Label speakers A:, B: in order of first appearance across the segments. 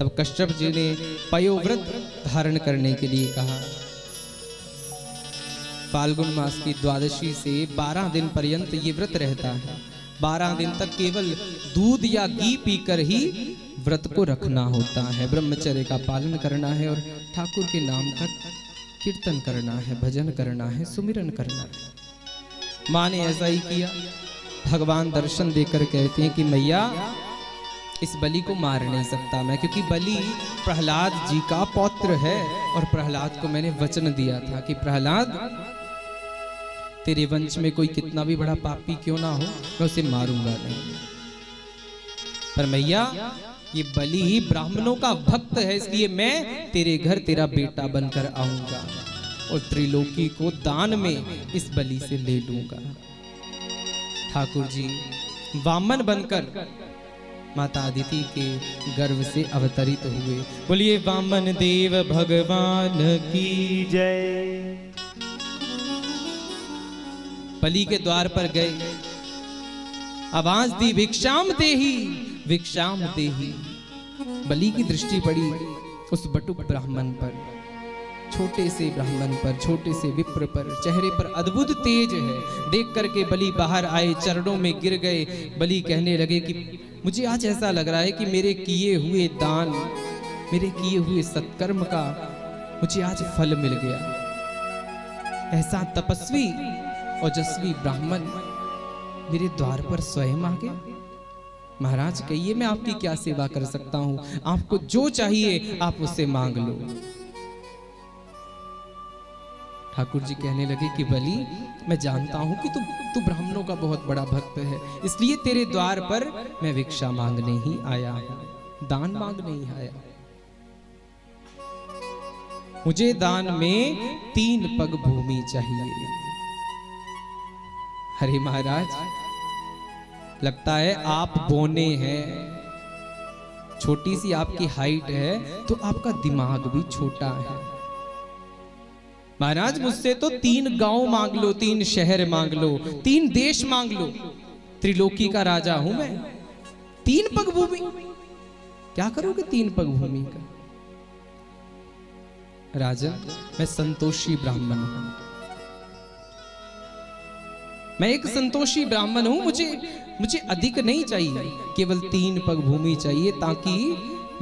A: तब कश्यप जी ने पयोव्रत धारण करने के लिए कहा। फाल्गुन मास की द्वादशी से 12 दिन पर्यंत ये व्रत रहता है। 12 दिन तक केवल दूध या घी पीकर ही व्रत को रखना होता है, ब्रह्मचर्य का पालन करना है और ठाकुर के नाम का कीर्तन करना है, भजन करना है, सुमिरन करना है। माँ ने ऐसा ही किया। भगवान दर्शन देकर कहते हैं कि मैया इस बलि को मार नहीं सकता मैं, क्योंकि बलि प्रहलाद जी का पौत्र है और प्रहलाद को मैंने वचन दिया था कि प्रहलाद तेरे वंश में कोई कितना भी बड़ा पापी क्यों ना हो, मैं उसे मारूंगा नहीं। पर मैया ये बलि ब्राह्मणों का भक्त है, इसलिए मैं तेरे घर तेरा बेटा बनकर आऊंगा और त्रिलोकी को दान में इस बलि से ले लूंगा। ठाकुर जी वामन बनकर माता अदिति के गर्भ से अवतरित हुए। बोलिए वामन देव भगवान की जय। बलि के द्वार पर गए, आवाज दी भिक्षाम देही भिक्षाम देही। बलि की दृष्टि पड़ी उस बटुक ब्राह्मण पर, छोटे से ब्राह्मण पर, छोटे से विप्र पर, चेहरे पर अद्भुत तेज है। देख करके बलि बाहर आए, चरणों में गिर गए। बलि कहने लगे कि मुझे आज ऐसा लग रहा है कि मेरे किए हुए दान, मेरे किए हुए सत्कर्म का मुझे आज फल मिल गया। ऐसा तपस्वी ओजस्वी ब्राह्मण मेरे द्वार पर स्वयं आ गया। महाराज कहिए मैं आपकी क्या सेवा कर सकता हूं, आपको जो चाहिए आप उससे मांग लो। ठाकुर जी कहने लगे कि बलि मैं जानता हूं कि तू ब्राह्मणों का बहुत बड़ा भक्त है, इसलिए तेरे द्वार पर मैं भिक्षा मांगने ही आया हूं, दान मांगने ही आया। मुझे दान में 3 पग भूमि चाहिए। अरे महाराज लगता है आप बोने हैं, छोटी सी आपकी हाइट है तो आपका दिमाग भी छोटा है। महाराज मुझसे तो 3 गांव मांग लो, 3 शहर मांग लो, 3 देश मांग लो, त्रिलोकी का राजा हूं मैं। 3 पग भूमि क्या करोगे 3 पग भूमि का? राजन मैं संतोषी ब्राह्मण हूं, मैं एक संतोषी ब्राह्मण हूं, मुझे अधिक नहीं चाहिए, केवल 3 पग भूमि चाहिए ताकि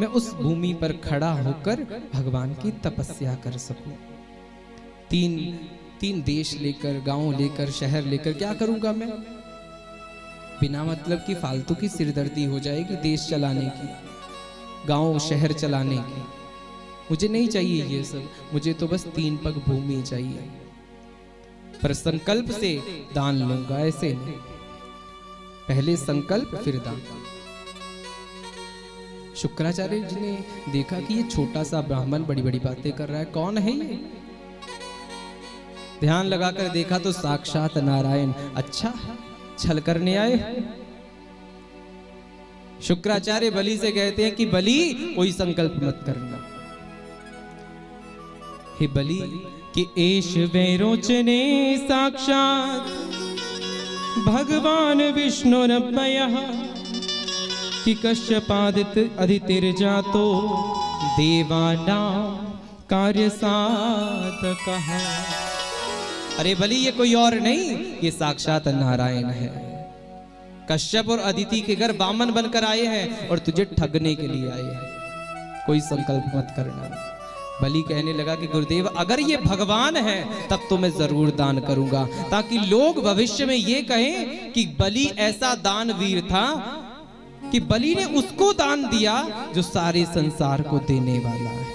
A: मैं उस भूमि पर खड़ा होकर भगवान की तपस्या कर सकूं। 3 देश लेकर, गांव लेकर, शहर लेकर क्या करूंगा मैं? बिना मतलब की फालतू की सिरदर्दी हो जाएगी देश चलाने की, गांव शहर चलाने की। मुझे नहीं चाहिए ये सब, मुझे तो बस 3 पग भूमि चाहिए। पर संकल्प से दान लूंगा, ऐसे नहीं, पहले संकल्प फिर दान। शुक्राचार्य जी ने देखा कि ये छोटा सा ब्राह्मण बड़ी बड़ी बातें कर रहा है, कौन है ये? ध्यान लगाकर देखा तो साक्षात नारायण। अच्छा छल करने आए? शुक्राचार्य बलि से कहते हैं कि बलि कोई संकल्प मत करना। हे बलि कि एश वैरोचने साक्षात भगवान विष्णुरप्यः कि कश्यपादित अदितिर्जातो देवानां कार्यसाधकः। अरे बलि ये कोई और नहीं, ये साक्षात नारायण है। कश्यप और अदिति के घर वामन बनकर आए हैं और तुझे ठगने के लिए आए हैं, कोई संकल्प मत करना। बलि कहने लगा कि गुरुदेव अगर ये भगवान है तब तो मैं जरूर दान करूंगा, ताकि लोग भविष्य में ये कहें कि बलि ऐसा दानवीर था कि बलि ने उसको दान दिया जो सारे संसार को देने वाला है,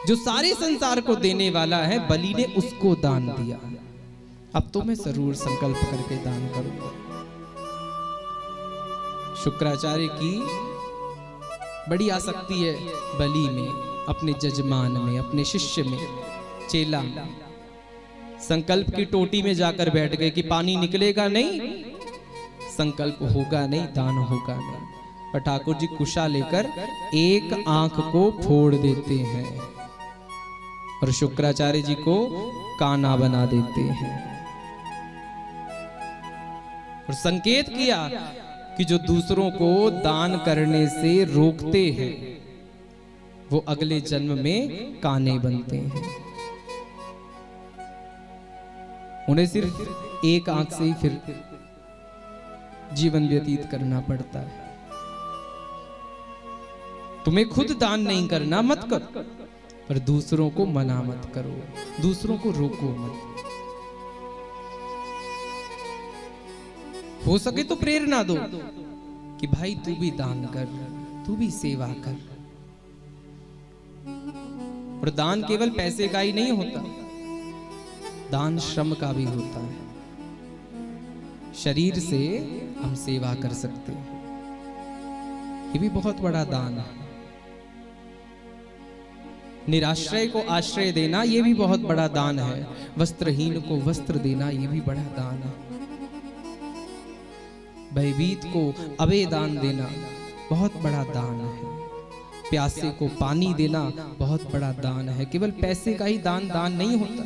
A: जो सारे संसार को देने वाला है, बलि ने उसको दान दिया। अब तो मैं जरूर संकल्प करके दान करूंगा। शुक्राचार्य की बड़ी आसक्ति है बलि में, अपने जजमान में, अपने शिष्य में, चेला। संकल्प की टोटी में जाकर बैठ गए कि पानी निकलेगा नहीं, संकल्प होगा नहीं, दान होगा नहीं। पर ठाकुर जी कुशा लेकर एक आंख को फोड़ देते हैं और शुक्राचार्य जी को काना बना देते हैं और संकेत किया कि जो दूसरों को दान करने से रोकते हैं वो अगले जन्म में काने बनते हैं। उन्हें सिर्फ एक आंख से ही फिर जीवन व्यतीत करना पड़ता है। तुम्हें खुद दान नहीं करना, मत करो, पर दूसरों को मना मत करो, दूसरों को रोको मत। हो सके तो प्रेरणा दो कि भाई तू भी दान कर, तू भी सेवा कर। और दान केवल पैसे का ही नहीं होता, दान श्रम का भी होता है। शरीर से हम सेवा कर सकते हैं, ये भी बहुत बड़ा दान है। निराश्रय को आश्रय देना, ये भी बहुत बड़ा दान है। वस्त्रहीन को वस्त्र देना, ये भी बड़ा दान है। भयभीत को अभय दान देना बहुत बड़ा दान है। प्यासे को पानी देना बहुत बड़ा दान है। केवल पैसे का ही दान दान नहीं होता।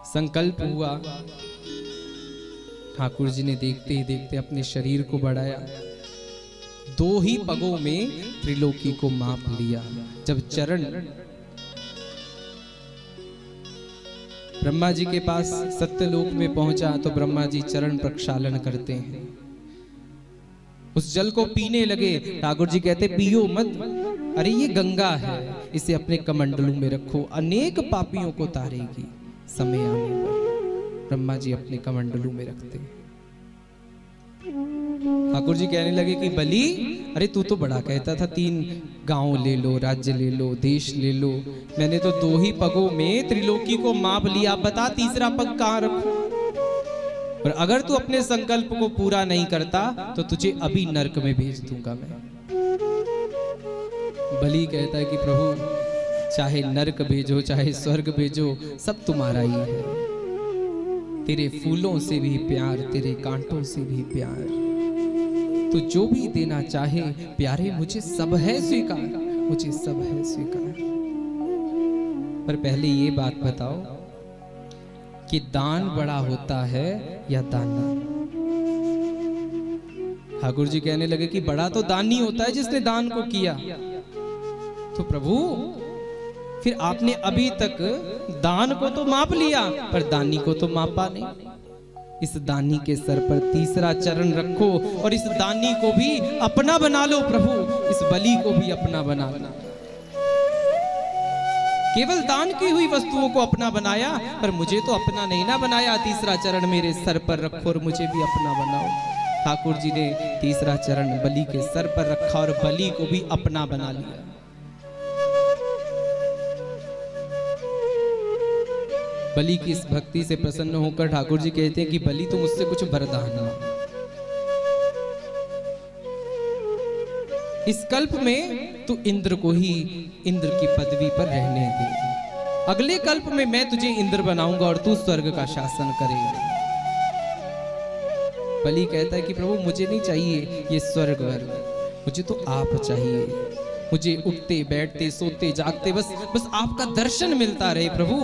A: संकल्प हुआ, ठाकुर जी ने देखते ही देखते अपने शरीर को बढ़ाया, 2 ही पगों में त्रिलोकी को माप लिया। जब चरण ब्रह्मा जी के पास सत्यलोक में पहुंचा तो ब्रह्मा जी चरण प्रक्षालन करते हैं, उस जल को पीने लगे। ठाकुर जी कहते पियो मत, अरे ये गंगा है, इसे अपने कमंडलू में रखो, अनेक पापियों को तारेगी समय आने पर। ब्रह्मा जी अपने कमंडलू में रखते हैं। ठाकुर जी कहने लगे कि बलि, अरे तू तो बड़ा कहता था 3 गांव ले लो, राज्य ले लो, देश ले लो, मैंने तो 2 ही पगों में त्रिलोकी को माप लिया, बता तीसरा पग कहां रखूं? और अगर तू अपने संकल्प को पूरा नहीं करता तो तुझे अभी नरक में भेज दूंगा मैं। बलि कहता है कि प्रभु चाहे नरक भेजो चाहे स्वर्ग भेजो, सब तुम्हारा ही है। तेरे फूलों से भी प्यार, तेरे कांटों से भी प्यार, तो जो भी देना चाहे प्यारे, मुझे सब है स्वीकार, मुझे सब है स्वीकार। पर पहले ये बात बताओ कि दान बड़ा होता है या दाना? ठाकुर जी कहने लगे कि बड़ा तो दानी होता है जिसने दान को किया। तो प्रभु फिर आपने अभी तक दान को तो माप लिया पर दानी को तो मापा नहीं। इस दानी के सर पर तीसरा चरण रखो और इस दानी को भी अपना बना लो प्रभु, इस बलि को भी अपना बना लो। केवल दान की हुई वस्तुओं को अपना बनाया, पर मुझे तो अपना नहीं ना बनाया। तीसरा चरण मेरे सर पर रखो और मुझे भी अपना बनाओ। ठाकुर जी ने तीसरा चरण बलि के सर पर रखा और बलि को भी अपना बना लिया। बलि की इस भक्ति से प्रसन्न होकर ठाकुर जी कहते हैं कि बलि तुम मुझसे कुछ वरदान मांगो। इस कल्प में तू इंद्र को ही इंद्र की पदवी पर रहने दे, अगले कल्प में मैं तुझे इंद्र बनाऊंगा और तू स्वर्ग का शासन करेगा। बलि कहता है कि प्रभु मुझे नहीं चाहिए ये स्वर्ग वर्ग, मुझे तो आप चाहिए। मुझे उठते बैठते सोते जागते बस आपका दर्शन मिलता रहे प्रभु,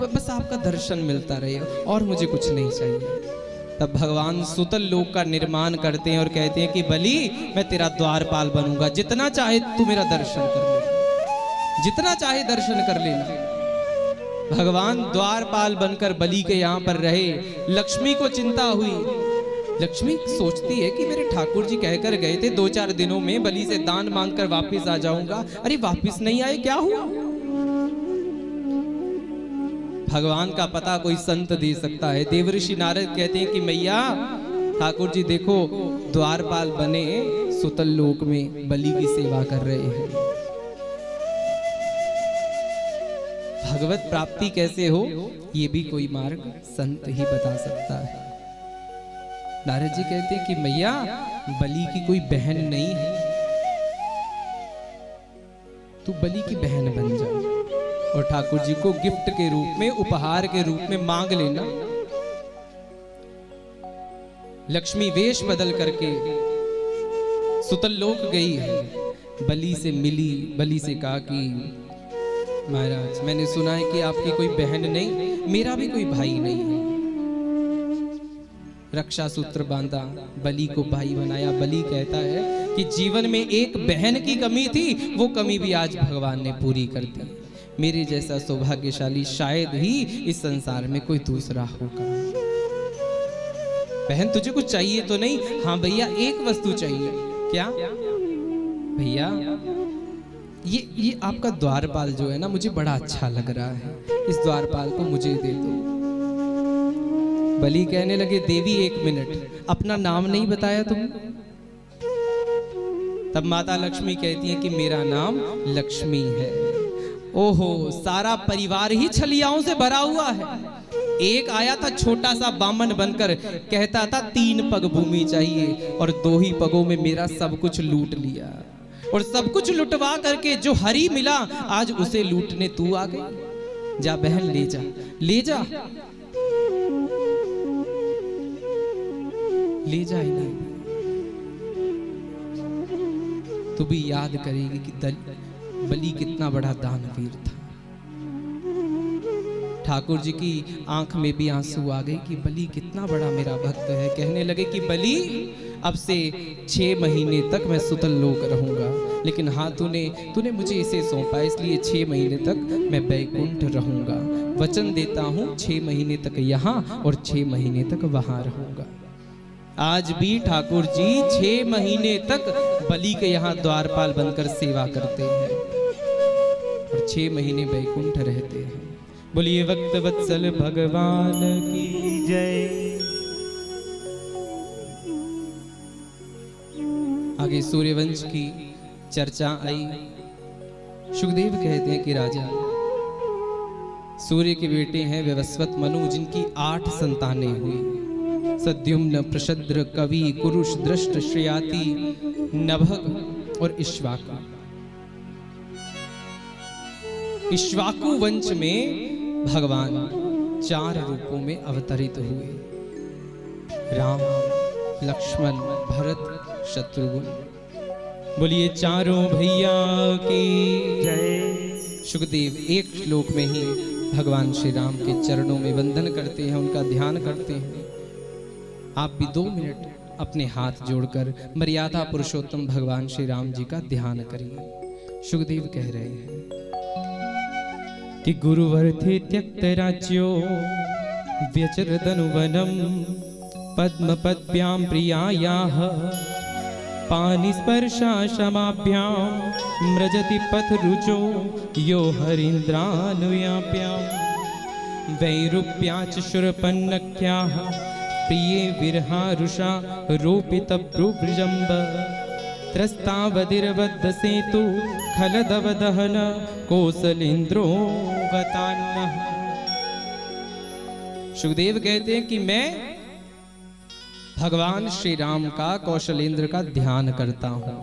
A: बस आपका दर्शन मिलता रहे और मुझे कुछ नहीं चाहिए। तब भगवान सुतल लोक का निर्माण करते हैं और कहते हैं कि बलि मैं तेरा द्वारपाल बनूंगा, जितना चाहे तू मेरा दर्शन कर ले, जितना चाहे दर्शन कर लेना। भगवान द्वारपाल बनकर बलि के यहाँ पर रहे। लक्ष्मी को चिंता हुई। लक्ष्मी सोचती है कि मेरे ठाकुर जी कहकर गए थे 2-4 दिनों में बलि से दान मांगकर वापस आ जाऊंगा, अरे वापस नहीं आए, क्या हुआ? भगवान का पता कोई संत दे सकता है। देवऋषि नारद कहते हैं कि मैया ठाकुर जी देखो द्वारपाल बने सुतल लोक में बलि की सेवा कर रहे हैं। भगवत प्राप्ति कैसे हो ये भी कोई मार्ग संत ही बता सकता है। नारद जी कहते हैं कि मैया बलि की कोई बहन नहीं है, तू बलि की बहन बन जा और ठाकुर जी को गिफ्ट के रूप में, उपहार के रूप में मांग लेना। लक्ष्मी वेश बदल करके सुतल लोक गई है, बलि से मिली। बलि से कहा कि महाराज मैंने सुना है कि आपकी कोई बहन नहीं, मेरा भी कोई भाई नहीं है। रक्षा सूत्र बांधा, बलि को भाई बनाया। बलि कहता है कि जीवन में एक बहन की कमी थी, वो कमी भी आज भगवान ने पूरी कर दी। मेरे जैसा सौभाग्यशाली शायद ही इस संसार में कोई दूसरा होगा। बहन तुझे कुछ चाहिए तो नहीं? हाँ भैया एक वस्तु चाहिए। क्या भैया? ये आपका द्वारपाल जो है ना, मुझे बड़ा अच्छा लग रहा है, इस द्वारपाल को मुझे दे दो। बलि कहने लगे देवी एक मिनट, अपना नाम नहीं बताया तुम? तब माता लक्ष्मी कहती है कि मेरा नाम लक्ष्मी है। ओहो, सारा परिवार ही छलियाओं से भरा हुआ है। एक आया था छोटा सा बामन बनकर, कहता था 3 पग भूमि चाहिए और 2 ही पगों में मेरा सब कुछ लूट लिया। और सब कुछ लुटवा करके जो हरी मिला, आज उसे लूटने तू आ गई। जा बहन ले जा, ले जा, ले जा। इन्हें तू भी याद करेगी कि बलि कितना बड़ा दानवीर था। ठाकुर जी की आंख में भी आंसू आ गए कि बलि कितना बड़ा मेरा भक्त है। कहने लगे कि बलि अब से 6 महीने तक मैं सुतल लोक रहूंगा, लेकिन हाँ तूने मुझे इसे सौंपा, इसलिए 6 महीने तक मैं वैकुंठ रहूंगा। वचन देता हूँ 6 महीने तक यहाँ और 6 महीने तक वहां रहूंगा। आज भी ठाकुर जी 6 महीने तक बलि के यहाँ द्वारपाल बनकर सेवा करते हैं और 6 महीने वैकुंठ रहते हैं। बोलिए भक्त वत्सल भगवान की जय। आगे सूर्यवंश की चर्चा आई। सुखदेव कहते हैं कि राजा सूर्य के बेटे हैं विवस्वत मनु, जिनकी 8 संतानें हुई। सद्युम्न, प्रशद्र, कवि, कुरुष, दृष्ट, श्रेयाति, नभग और इक्ष्वाकु। इक्ष्वाकु वंश में भगवान 4 रूपों में अवतरित हुए। राम, लक्ष्मण, भरत, शत्रुघ्न। बोलिए चारों भैया की जय। सुखदेव एक श्लोक में ही भगवान श्री राम के चरणों में वंदन करते हैं, उनका ध्यान करते हैं। आप भी 2 मिनट अपने हाथ जोड़कर मर्यादा पुरुषोत्तम भगवान श्री राम जी का ध्यान करिए। सुखदेव कह रहे हैं कि गुरुवर्थे त्यक्त राज्यो व्यचरदनुवनम पद्म पद्भ्यां प्रियायाः पानिस्पर्शा शमाभ्यां मृजति पथ रुचो यो हरीन्द्रानुयाभ्यां वैरूप्याच शूरपन्नख्याः प्रिये विरहारुषा रोपित भ्रुभृजम्ब त्रस्तावधिर्बद्ध सेतु खलदवदहन कौसलेन्द्रो वतान्नः। सुखदेव कहते हैं कि मैं भगवान श्री राम का, कौशलेंद्र का ध्यान करता हूं,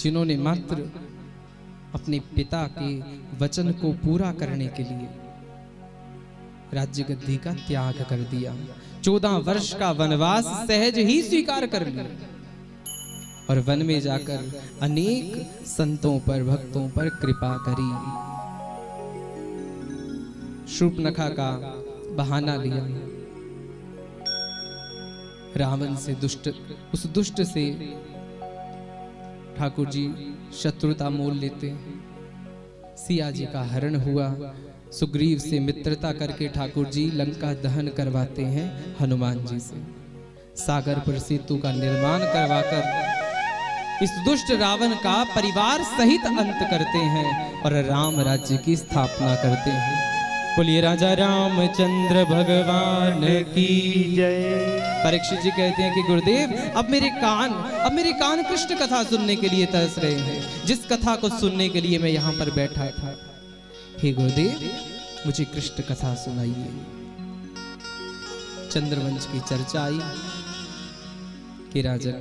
A: जिन्होंने मात्र अपने पिता के वचन को पूरा करने के लिए राज्य गद्दी का त्याग कर दिया। 14 वर्ष का वनवास सहज ही स्वीकार कर लिया और वन में जाकर अनेक संतों पर, भक्तों पर कृपा करी। शूर्पणखा का बहाना लिया, रावण से उस दुष्ट से ठाकुर जी शत्रुता मोल लेते हैं। सिया जी का हरण हुआ। सुग्रीव से मित्रता करके ठाकुर जी लंका दहन करवाते हैं हनुमान जी से। सागर पर सेतु का निर्माण करवाकर इस दुष्ट रावण का परिवार सहित अंत करते हैं और राम राज्य की स्थापना करते हैं। बोलिए राजा रामचंद्र भगवान की जय। परीक्षित जी कहते हैं कि गुरुदेव अब मेरे कान कृष्ण कथा सुनने के लिए तरस रहे हैं, जिस कथा को सुनने के लिए मैं यहाँ पर बैठा था। हे गुरुदेव मुझे कृष्ण कथा सुनाइए। चंद्रवंश की चर्चा आई कि राजन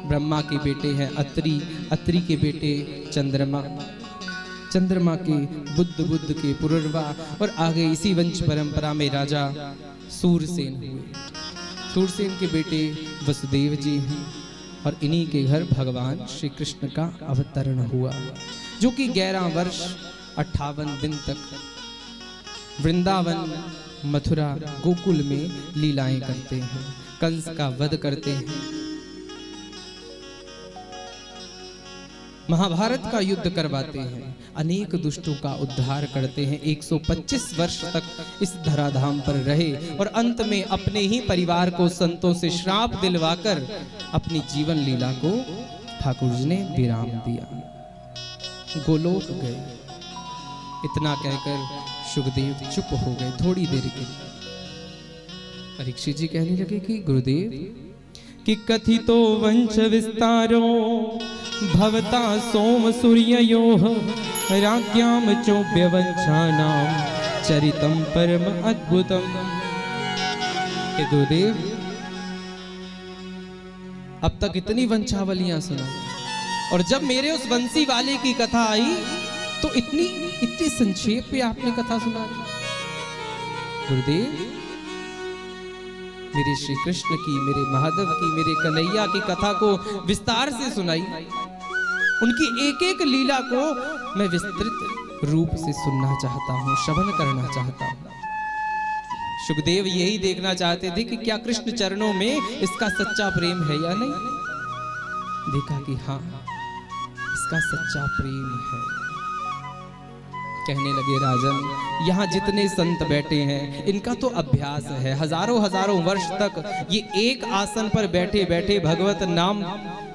A: ब्रह्मा के बेटे हैं अत्रि, अत्रि के बेटे चंद्रमा, चंद्रमा के बुद्ध के पुरुरवा, और आगे इसी वंश परंपरा में राजा सूरसेन हुए। सूरसेन के बेटे वसुदेव जी हैं और इन्हीं के घर भगवान श्री कृष्ण का अवतरण हुआ, जो कि 11 वर्ष 58 दिन तक वृंदावन, मथुरा, गोकुल में लीलाएं करते हैं। कंस का वध करते हैं, महाभारत का युद्ध करवाते हैं, अनेक दुष्टों का उद्धार करते हैं, 125 वर्ष तक इस धराधाम पर रहे और अंत में अपने ही परिवार को संतों से श्राप दिलवाकर अपनी जीवन लीला को ठाकुर जी ने विराम दिया, गोलोक गए। इतना कहकर शुकदेव चुप हो गए थोड़ी देर के लिए। परीक्षित जी कहने लगे कि गुरुदेव कि कथितो वंश विस्तारो भवता सोम सूर्ययोः राज्ञाम चोभ्यवंशानां चरितम परम अद्भुतम। हे गुरुदेव, अब तक इतनी वंशावलियां सुना और जब मेरे उस वंशी वाले की कथा आई तो इतनी संक्षेप में आपने कथा सुना दी। गुरुदेव, मेरे श्री कृष्ण की, मेरे महादेव की, मेरे कन्हैया की कथा को विस्तार से सुनाई, उनकी एक एक लीला को मैं विस्तृत रूप से सुनना चाहता हूं, श्रवण करना चाहता हूं। शुकदेव यही देखना चाहते थे कि क्या कृष्ण चरणों में इसका सच्चा प्रेम है या नहीं। देखा कि हाँ, इसका सच्चा प्रेम है। कहने लगे, राजन, यहाँ जितने संत बैठे हैं इनका तो अभ्यास है, हजारों हजारों वर्ष तक ये एक आसन पर बैठे बैठे भगवत नाम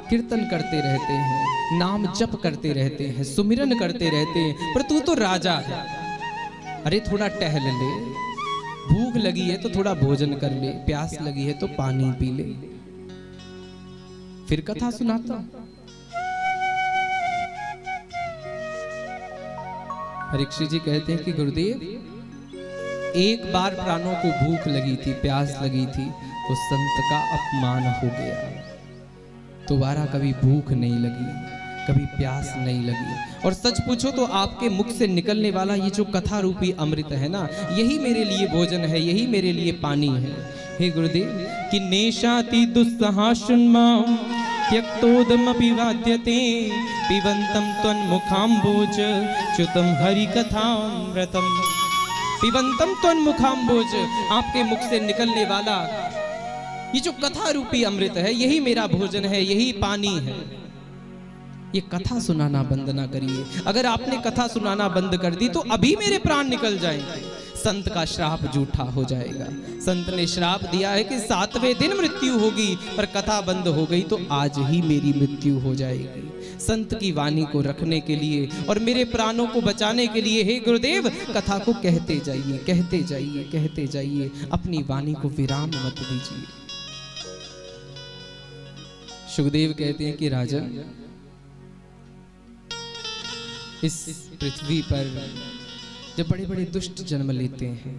A: कीर्तन करते रहते हैं, नाम जप करते रहते हैं, सुमिरन करते रहते हैं, पर तू तो राजा है। अरे थोड़ा टहल ले, भूख लगी है तो थोड़ा भोजन कर ले, प्यास लगी है तो पानी पी ले, फिर कथा सुनाता। परीक्षित जी कहते हैं कि गुरुदेव, एक बार प्राणों को भूख लगी थी, प्यास लगी थी, तो संत का अपमान हो गया। दोबारा कभी भूख नहीं लगी, कभी प्यास नहीं लगी। और सच पूछो तो आपके मुख से निकलने वाला ये जो कथा रूपी अमृत है ना, यही मेरे लिए भोजन है, यही मेरे लिए पानी है। हे गुरुदेव, कि नेशाति दुस्सहाशुन्मां त्यक्तोदमपि वाद्यते पिबन्तं त्वन्मुखाम्बोज च्युतं हरिकथामृतम्। पिबन्तं त्वन्मुखाम्बोज, आपके मुख से निकलने वाला ये जो कथा रूपी अमृत है, यही मेरा भोजन है, यही पानी है। ये कथा सुनाना बंद ना करिए। अगर आपने कथा सुनाना बंद कर दी तो अभी मेरे प्राण निकल जाएंगे, संत का श्राप झूठा हो जाएगा। संत ने श्राप दिया है कि 7वें दिन मृत्यु होगी, पर कथा बंद हो गई तो आज ही मेरी मृत्यु हो जाएगी। संत की वाणी को रखने के लिए और मेरे प्राणों को बचाने के लिए, हे गुरुदेव, कथा को कहते जाइए, कहते जाइए, कहते जाइए, अपनी वाणी को विराम मत दीजिए। शुकदेव कहते हैं कि राजन, इस पृथ्वी पर जब बड़े बड़े दुष्ट जन्म लेते हैं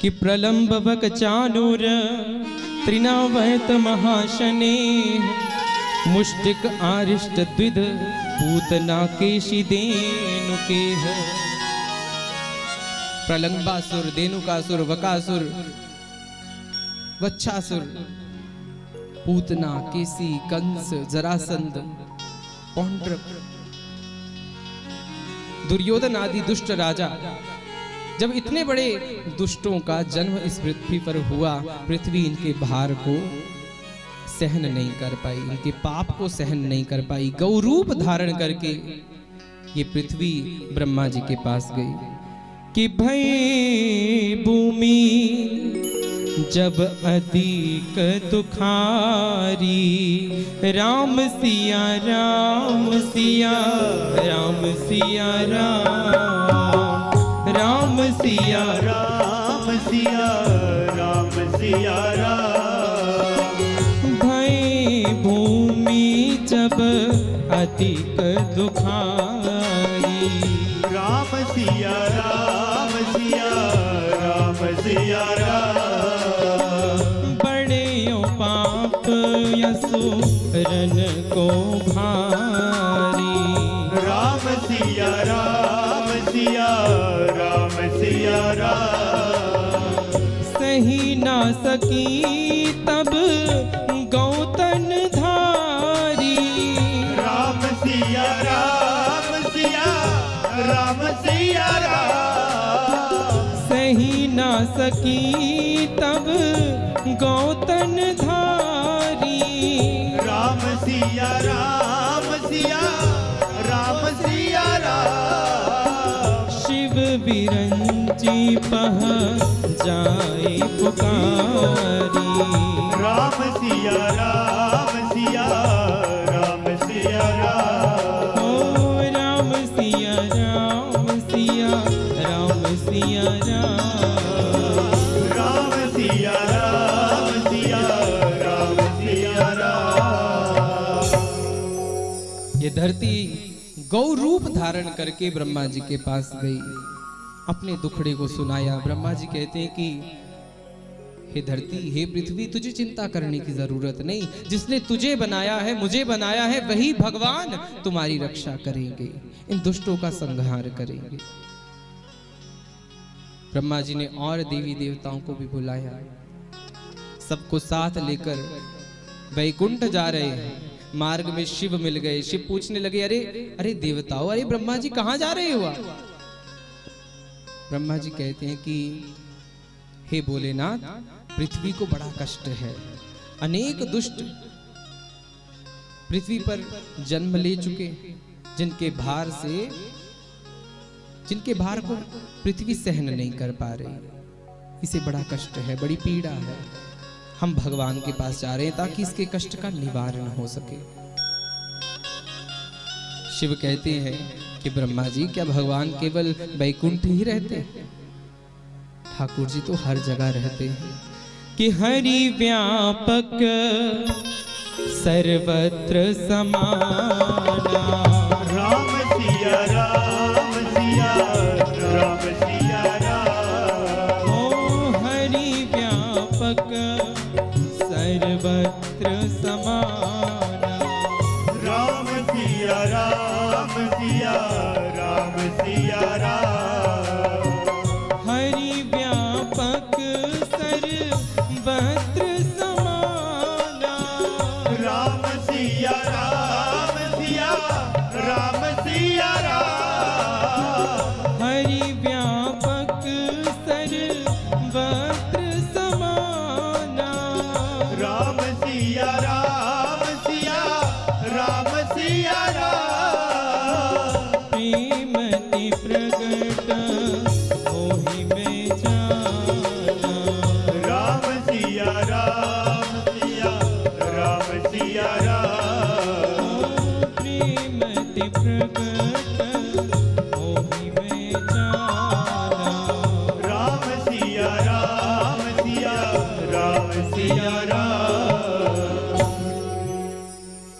A: कि प्रलंब वक चाणूर त्रिनावैत महाशने मुष्टिक आरिष्ट द्विध पूतना केशि धेनुके है। प्रलंबासुर, धेनुकासुर, वकासुर, वच्छासुर, पूतना, केसी, कंस, जरासंध, पौंड्रक, दुर्योधन आदि दुष्ट राजा, जब इतने बड़े दुष्टों का जन्म इस पृथ्वी पर हुआ, पृथ्वी इनके भार को सहन नहीं कर पाई, इनके पाप को सहन नहीं कर पाई। गौ रूप धारण करके ये पृथ्वी ब्रह्मा जी के पास गई कि भई भूमि जब अधिक दुखारी, राम सिया राम सिया राम सिया राम, राम सिया राम सिया राम सिया राम। भई भूमि जब अधिक दुखारी,
B: राम सिया राम सिया राम सिया राम।
A: यसुरन को भारी,
B: राम सिया राम सिया राम सिया राम।
A: सही ना सकी तब गौतन धारी,
B: राम सिया राम सिया राम सिया राम।
A: सही ना सकी तब गौतन
B: राम सिया राम सिया राम सिया राम।
A: ओ राम सिया राम सिया राम सिया राम।
B: राम सिया राम सिया राम सिया राम।
A: ये धरती गौ रूप धारण करके ब्रह्मा जी के पास गई, अपने दुखड़े को सुनाया। ब्रह्मा जी कहते हैं कि हे धरती, हे पृथ्वी, तुझे चिंता करने की जरूरत नहीं। जिसने तुझे बनाया है, मुझे बनाया है, वही भगवान तुम्हारी रक्षा करेंगे, इन दुष्टों का संहार करेंगे। ब्रह्मा जी ने और देवी देवताओं को भी बुलाया, सबको साथ लेकर वैकुंठ जा रहे हैं। मार्ग में शिव मिल गए। शिव पूछने लगे, अरे अरे देवताओं, अरे ब्रह्मा जी कहां जा रहे हो? ब्रह्मा जी कहते हैं कि हे भोलेनाथ, पृथ्वी को बड़ा कष्ट है। अनेक दुष्ट पृथ्वी पर जन्म ले चुके, जिनके भार को पृथ्वी सहन नहीं कर पा रही। इसे बड़ा कष्ट है, बड़ी पीड़ा है। हम भगवान के पास जा रहे हैं ताकि इसके कष्ट का निवारण हो सके। शिव कहते हैं कि ब्रह्मा जी, क्या भगवान केवल वैकुंठ ही रहते हैं? ठाकुर जी तो हर जगह रहते हैं। कि हरि व्यापक सर्वत्र समाना।
B: राम सिया राम सिया राम सिया राम।
A: ओ हरि व्यापक सर्वत्र समाना।
B: राम सिया राम सिया राम सिया राम।
A: हरि व्यापक सर्वत्र समाना।
B: राम सिया राम सिया राम सिया राम।
A: हरि व्यापक सर्वत्र समाना।
B: राम सिया राम सिया राम सिया राम।
A: प्रेमति प्रगट मोहि में जाना।
B: राम सिया राम सिया राम सिया राम।
A: प्रेमति प्रगट मोहि में जाना।
B: राम सिया राम सिया राम सिया राम।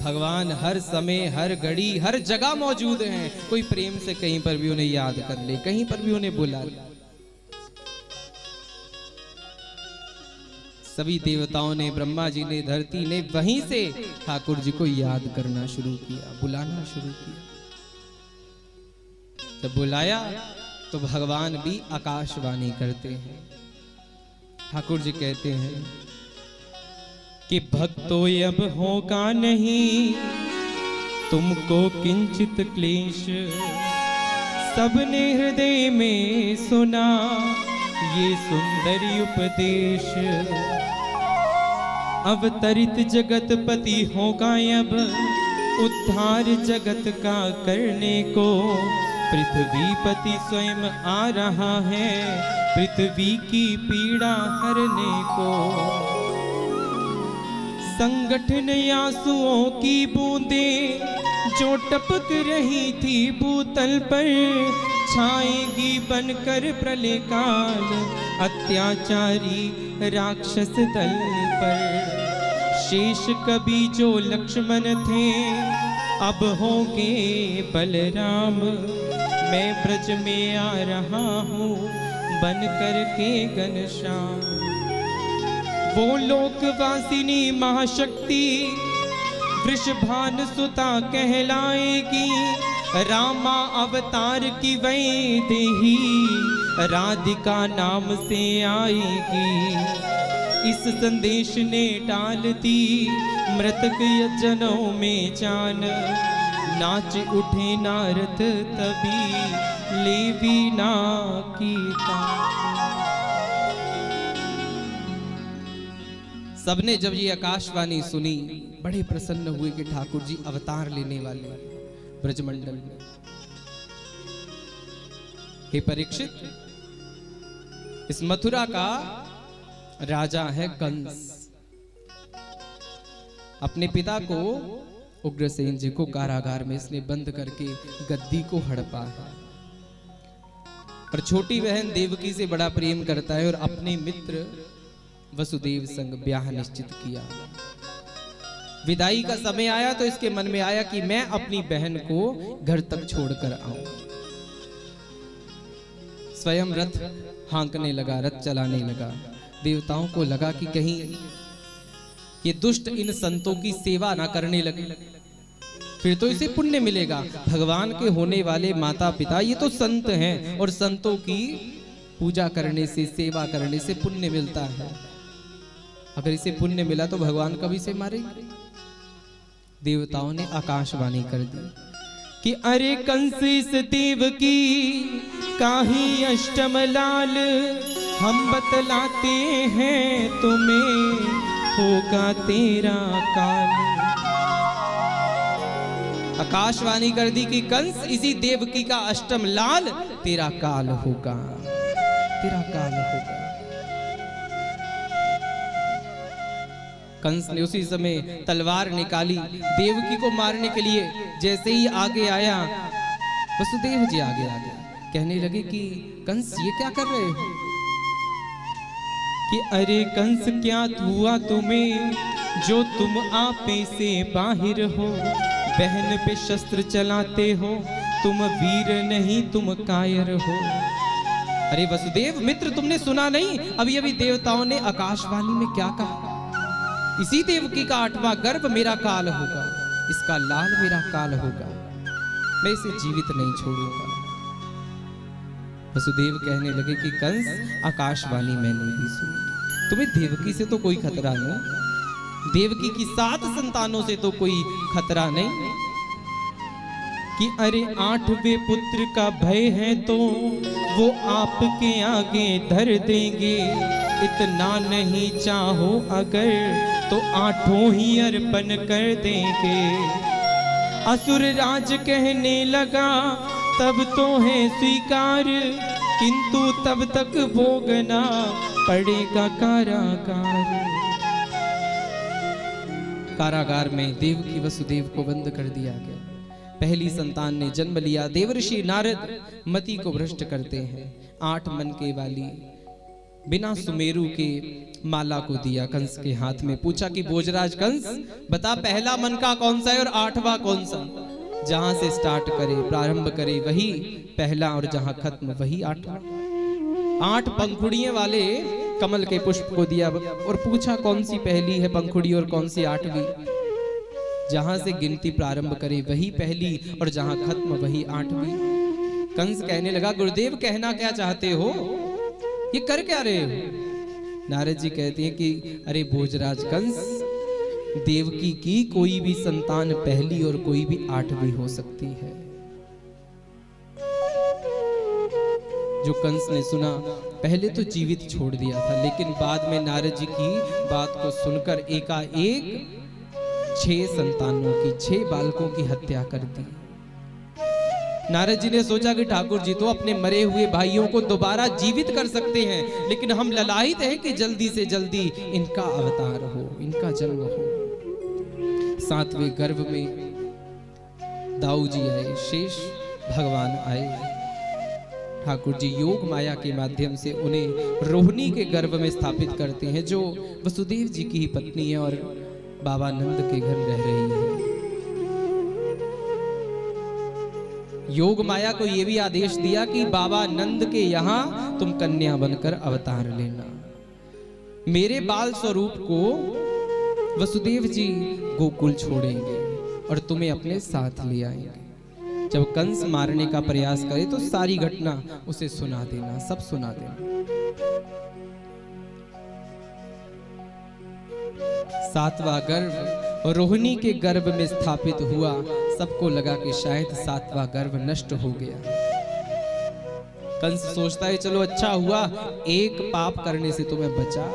A: भगवान हर समय, हर घड़ी, हर जगह मौजूद हैं। कोई प्रेम से कहीं पर भी उन्हें याद कर ले, कहीं पर भी उन्हें बुला ले। सभी देवताओं ने, ब्रह्मा जी ने, धरती ने वहीं से ठाकुर जी को याद करना शुरू किया, बुलाना शुरू किया। जब बुलाया तो भगवान भी आकाशवाणी करते हैं। ठाकुर जी कहते हैं कि भक्तों अब होगा नहीं तुमको किंचित क्लेश। सबने हृदय में सुना ये सुंदर उपदेश। अवतरित जगतपति होगा अब उद्धार जगत का करने को। पृथ्वीपति स्वयं आ रहा है पृथ्वी की पीड़ा हरने को। संगठन आंसुओं की बूंदें जो टपक रही थी भूतल पर, छाएगी बनकर प्रलय काल अत्याचारी राक्षस दल पर। शेष कवि जो लक्ष्मण थे अब होंगे बलराम। मैं ब्रज में आ रहा हूँ बन कर के घनश्याम। वो लोकवासिनी महाशक्ति वृषभान सुता कहलाएगी। रामा अवतार की वै देही राधिका नाम से आएगी। इस संदेश ने डाल दी मृतक जनों में जान। नाच उठे नारद तभी लेवी ना की सबने जब ये आकाशवाणी सुनी बड़े प्रसन्न हुए कि ठाकुर जी अवतार लेने वाले ब्रजमंडल में। हे परीक्षित, इस मथुरा का राजा है कंस। अपने पिता को उग्रसेन जी को कारागार में इसने बंद करके गद्दी को हड़पा है और छोटी बहन देवकी से बड़ा प्रेम करता है और अपने मित्र वसुदेव संग ब्याह निश्चित किया। विदाई का समय आया तो इसके मन में आया कि मैं अपनी बहन को घर तक छोड़कर आऊं। स्वयं रथ हाँकने लगा, रथ चलाने लगा। देवताओं को लगा कि कहीं ये दुष्ट इन संतों की सेवा ना करने लगे, फिर तो इसे पुण्य मिलेगा। भगवान के होने वाले माता पिता ये तो संत हैं और संतों की पूजा करने से, सेवा करने से पुण्य मिलता है। अगर इसे पुण्य मिला तो भगवान कभी से मारेंगे। देवताओं ने आकाशवाणी कर दी कि अरे कंस इस देव की काही अष्टम लाल, हम बतलाते हैं तुम्हें होगा तेरा काल। आकाशवाणी कर दी कि कंस इसी देवकी का अष्टम लाल, तेरा काल होगा, तेरा काल होगा। कंस ने उसी समय तलवार निकाली देवकी को मारने के लिए। जैसे ही आगे आया वसुदेव जी आगे आ गए, कहने लगे कि कंस ये क्या कर रहे हो? कि अरे कंस क्या हुआ तुम्हें जो तुम आपे से बाहिर हो, बहन पे शस्त्र चलाते हो, तुम वीर नहीं तुम कायर हो। अरे वसुदेव मित्र, तुमने सुना नहीं अभी अभी देवताओं ने आकाशवाणी में क्या कहा? इसी देवकी का 8वां गर्भ मेरा काल होगा, इसका लाल मेरा काल होगा, मैं इसे जीवित नहीं छोड़ूंगा। वसुदेव कहने लगे कि कंस आकाशवाणी मैंने भी सुनी, तुम्हें देवकी से तो कोई खतरा नहीं, देवकी की 7 संतानों से तो कोई खतरा नहीं। कि अरे 8वें पुत्र का भय है तो वो आपके आगे धर देंगे, इतना नहीं चाहो अगर तो 8 ही अर्पण कर देंगे। असुर राज कहने लगा तब तो है स्वीकार, किंतु तब तक भोगना पड़ेगा कारागार। कारागार में देवकी वसुदेव को बंद कर दिया गया। पहली संतान ने जन्म लिया। देवर्षि नारद मति को भ्रष्ट करते हैं। 8 मन के वाली बिना सुमेरु के माला को दिया कंस के हाथ में। पूछा कि भोजराज कंस बता, पहला मन का कौन सा है और 8वां कौन सा? जहां से स्टार्ट करे, प्रारंभ करे वही पहला और जहां खत्म वही 8वां। 8 पंखुड़ियों वाले कमल के पुष्प को दिया और पूछा कौन सी पहली है पंखुड़ी और कौन सी 8वीं? जहां से गिनती प्रारंभ करे वही पहली और जहां खत्म वही 8वीं। कंस कहने लगा गुरुदेव कहना क्या चाहते हो, ये कर क्या रहे हो? नारद जी कहते हैं कि अरे भोजराज कंस, देवकी की कोई भी संतान पहली और कोई भी 8वीं हो सकती है। जो कंस ने सुना पहले तो जीवित छोड़ दिया था, लेकिन बाद में नारद जी की बात को सुनकर एकाएक 6 संतानों की, 6 बालकों की हत्या कर दी। नारद जी ने सोचा कि ठाकुर जी तो अपने मरे हुए भाइयों को दोबारा जीवित कर सकते हैं, लेकिन हम ललायित हैं कि जल्दी से जल्दी इनका अवतार हो, इनका जन्म हो। 7वें गर्भ में दाऊ जी आए, शेष भगवान आए। ठाकुर जी योग माया के माध्यम से उन्हें रोहिणी के गर्भ में स्थापित करते हैं, जो वसुदेव जी की ही पत्नी है और बाबा नंद के घर रह रही है। योग माया को यह भी आदेश दिया कि बाबा नंद के यहां तुम कन्या बनकर अवतार लेना। मेरे बाल स्वरूप को वसुदेव जी गोकुल छोड़ेंगे और तुम्हें अपने साथ ले आएंगे। जब कंस मारने का प्रयास करे तो सारी घटना उसे सुना देना, सब सुना देना। 7वां गर्भ रोहिणी के गर्भ में स्थापित हुआ। सबको लगा कि शायद 7वां गर्भ नष्ट हो गया। कंस सोचता है चलो अच्छा हुआ, एक पाप करने से तो मैं बचा।